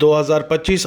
2025